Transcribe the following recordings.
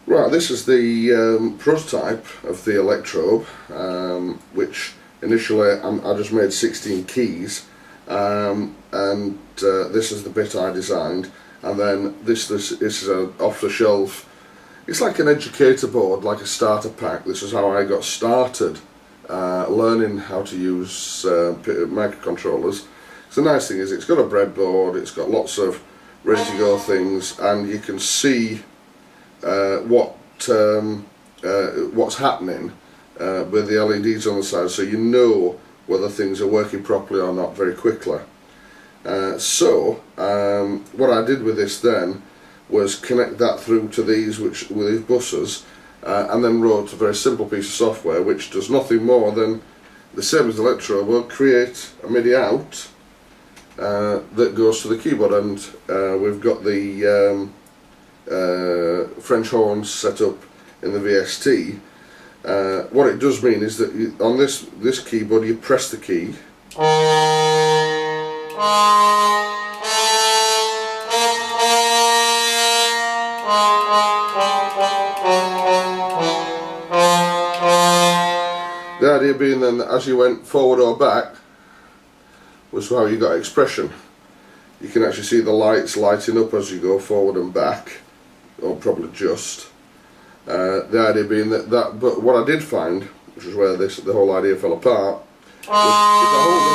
Right, this is the prototype of the ElectrOboe, which initially I just made 16 keys, and this is the bit I designed, and then this is an off-the-shelf. It's like an educator board, like a starter pack. This is how I got started learning how to use microcontrollers. So the nice thing is it's got a breadboard, it's got lots of ready-to-go things, and you can see what's happening with the LEDs on the side, so you know whether things are working properly or not very quickly. What I did with this then was connect that through to these with these buses, and then wrote a very simple piece of software which does nothing more than the same as the ElectrOboe, create a MIDI out that goes to the keyboard, and we've got the French horns set up in the VST. What it does mean is that on this keyboard you press the key, the idea being then that as you went forward or back was how you got expression. You can actually see the lights lighting up as you go forward and back, or probably just. The idea being but what I did find, which is where the whole idea fell apart, was if I hold the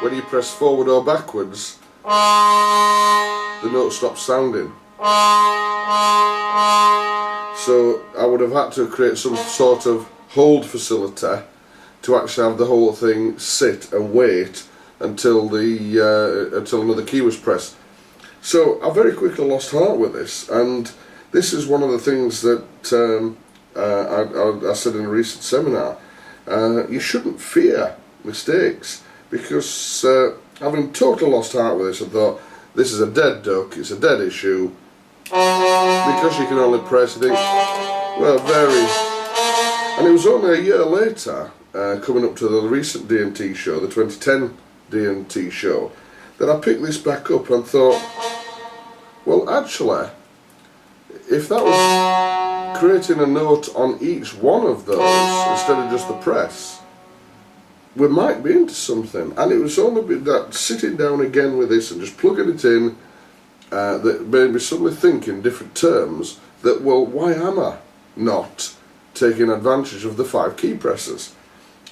note, when you press forward or backwards, the note stops sounding. So I would have had to create some sort of hold facility to actually have the whole thing sit and wait until another key was pressed. So I very quickly lost heart with this, and this is one of the things that I said in a recent seminar. You shouldn't fear mistakes, because having totally lost heart with this, I thought this is a dead duck, it's a dead issue, because you can only press, you think, well, and it was only a year later, coming up to the recent D&T show, the 2010 D&T show, that I picked this back up and thought, well, actually, if that was creating a note on each one of those instead of just the press, we might be into something. And it was only that sitting down again with this and just plugging it in that made me suddenly think in different terms that, well, why am I not taking advantage of the 5 key presses?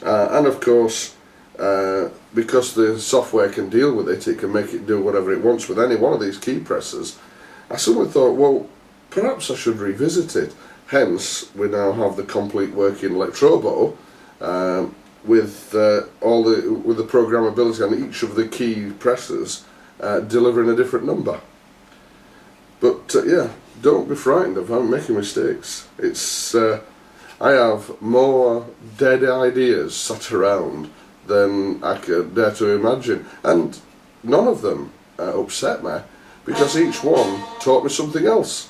And of course, because the software can deal with it, it can make it do whatever it wants with any one of these key presses, I suddenly thought, well, perhaps I should revisit it. Hence, we now have the complete working ElectrOboe with the programmability on each of the key presses delivering a different number. But yeah, don't be frightened of making mistakes. It's I have more dead ideas sat around than I could dare to imagine, and none of them upset me, because each one taught me something else.